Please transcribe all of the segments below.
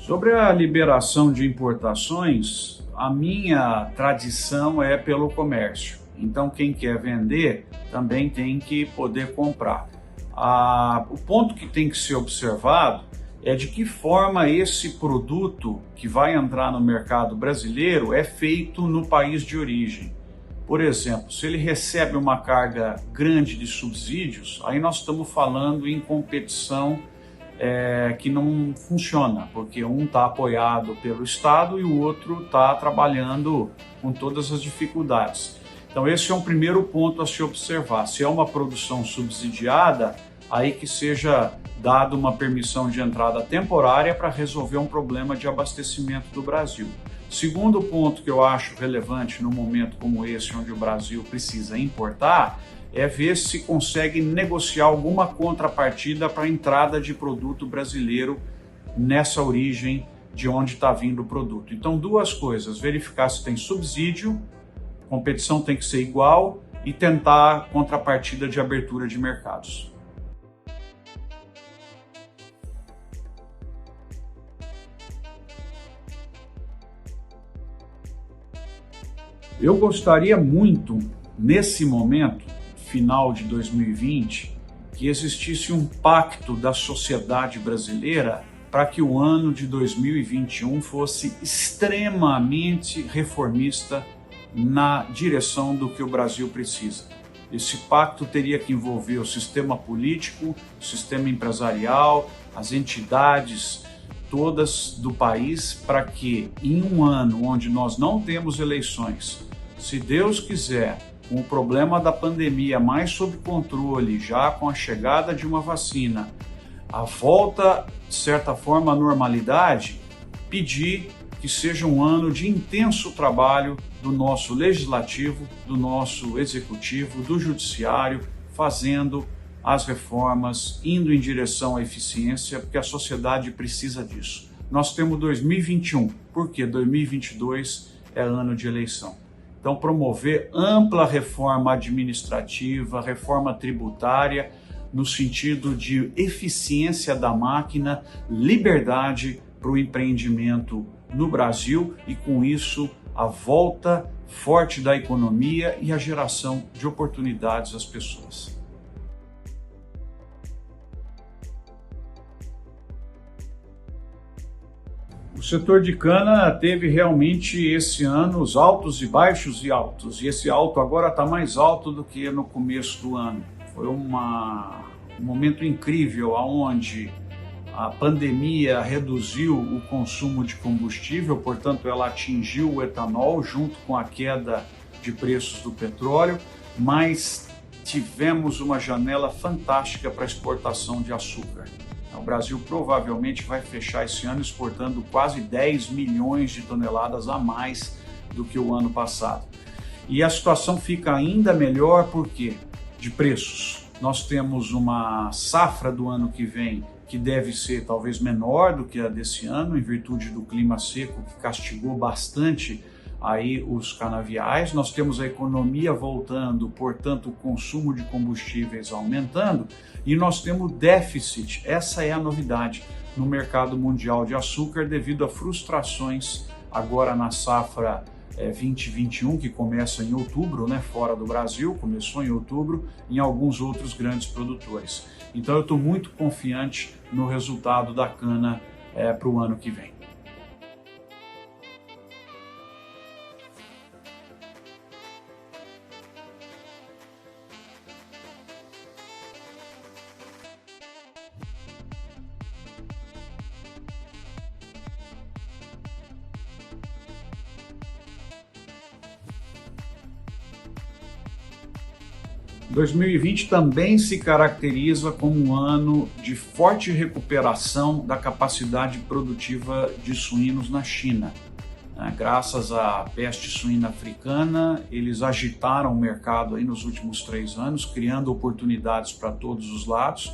Sobre a liberação de importações, a minha tradição é pelo comércio. Então, quem quer vender também tem que poder comprar. O ponto que tem que ser observado é de que forma esse produto que vai entrar no mercado brasileiro é feito no país de origem. Por exemplo, se ele recebe uma carga grande de subsídios, aí nós estamos falando em competição que não funciona, porque um está apoiado pelo Estado e o outro está trabalhando com todas as dificuldades. Então esse é um primeiro ponto a se observar. Se é uma produção subsidiada, aí que seja dada uma permissão de entrada temporária para resolver um problema de abastecimento do Brasil. Segundo ponto que eu acho relevante num momento como esse, onde o Brasil precisa importar, é ver se consegue negociar alguma contrapartida para a entrada de produto brasileiro nessa origem de onde está vindo o produto. Então, duas coisas: verificar se tem subsídio, competição tem que ser igual, e tentar contrapartida de abertura de mercados. Eu gostaria muito, nesse momento, final de 2020, que existisse um pacto da sociedade brasileira para que o ano de 2021 fosse extremamente reformista na direção do que o Brasil precisa. Esse pacto teria que envolver o sistema político, o sistema empresarial, as entidades todas do país, para que em um ano onde nós não temos eleições, se Deus quiser, com o problema da pandemia mais sob controle, já com a chegada de uma vacina, a volta, de certa forma, à normalidade, pedir que seja um ano de intenso trabalho do nosso legislativo, do nosso executivo, do judiciário, fazendo as reformas, indo em direção à eficiência, porque a sociedade precisa disso. Nós temos 2021, porque 2022 é ano de eleição. Então, promover ampla reforma administrativa, reforma tributária, no sentido de eficiência da máquina, liberdade para o empreendimento no Brasil e, com isso, a volta forte da economia e a geração de oportunidades às pessoas. O setor de cana teve realmente esse ano os altos e baixos e altos, e esse alto agora está mais alto do que no começo do ano. Foi um momento incrível onde a pandemia reduziu o consumo de combustível, portanto ela atingiu o etanol junto com a queda de preços do petróleo, mas tivemos uma janela fantástica para exportação de açúcar. O Brasil provavelmente vai fechar esse ano exportando quase 10 milhões de toneladas a mais do que o ano passado. E a situação fica ainda melhor porque de preços. Nós temos uma safra do ano que vem que deve ser talvez menor do que a desse ano, em virtude do clima seco que castigou bastante aí os canaviais. Nós temos a economia voltando, portanto o consumo de combustíveis aumentando, e nós temos déficit, essa é a novidade, no mercado mundial de açúcar devido a frustrações agora na safra 2021, que começa em outubro, fora do Brasil, começou em outubro, em alguns outros grandes produtores. Então eu estou muito confiante no resultado da cana para o ano que vem. Em 2020 também se caracteriza como um ano de forte recuperação da capacidade produtiva de suínos na China. Graças à peste suína africana, eles agitaram o mercado aí nos últimos 3 anos, criando oportunidades para todos os lados,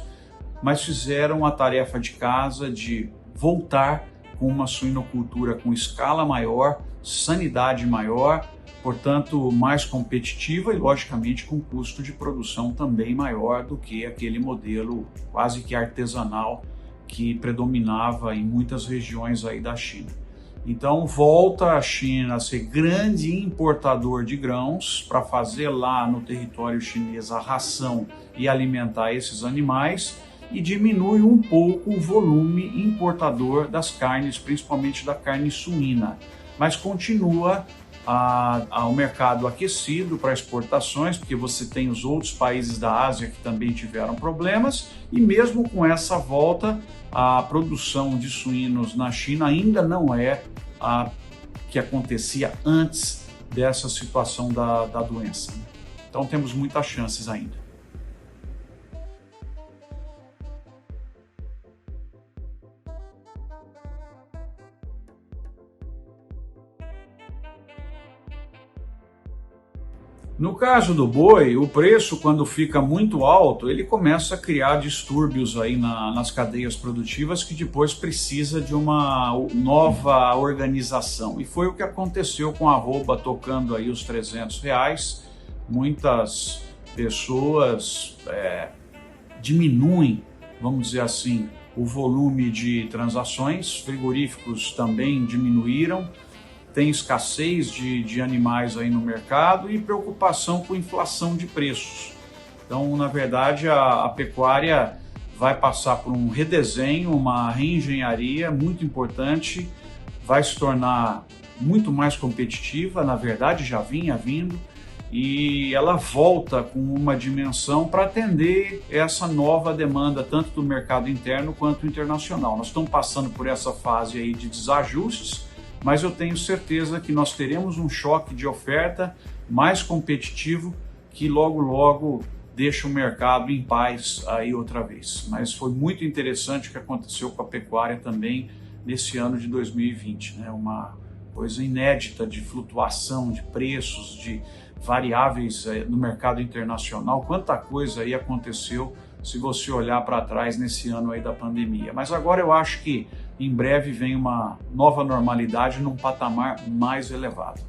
mas fizeram a tarefa de casa de voltar com uma suinocultura com escala maior, sanidade maior, portanto mais competitiva e logicamente com custo de produção também maior do que aquele modelo quase que artesanal que predominava em muitas regiões aí da China. Então volta a China a ser grande importador de grãos para fazer lá no território chinês a ração e alimentar esses animais, e diminui um pouco o volume importador das carnes, principalmente da carne suína, mas continua o mercado aquecido para exportações, porque você tem os outros países da Ásia que também tiveram problemas, e mesmo com essa volta, a produção de suínos na China ainda não é a que acontecia antes dessa situação da doença. Então temos muitas chances ainda. No caso do boi, o preço, quando fica muito alto, ele começa a criar distúrbios aí nas cadeias produtivas, que depois precisa de uma nova organização. E foi o que aconteceu com a arroba tocando aí os R$300. Muitas pessoas diminuem, vamos dizer assim, o volume de transações. Frigoríficos também diminuíram. Tem escassez de animais aí no mercado e preocupação com inflação de preços. Então, na verdade, a pecuária vai passar por um redesenho, uma reengenharia muito importante, vai se tornar muito mais competitiva, na verdade já vinha vindo, e ela volta com uma dimensão para atender essa nova demanda, tanto do mercado interno quanto internacional. Nós estamos passando por essa fase aí de desajustes, mas eu tenho certeza que nós teremos um choque de oferta mais competitivo que logo deixa o mercado em paz aí outra vez. Mas foi muito interessante o que aconteceu com a pecuária também nesse ano de 2020, né? Uma coisa inédita de flutuação de preços, de variáveis no mercado internacional. Quanta coisa aí aconteceu se você olhar para trás nesse ano aí da pandemia. Mas agora eu acho que em breve vem uma nova normalidade num patamar mais elevado.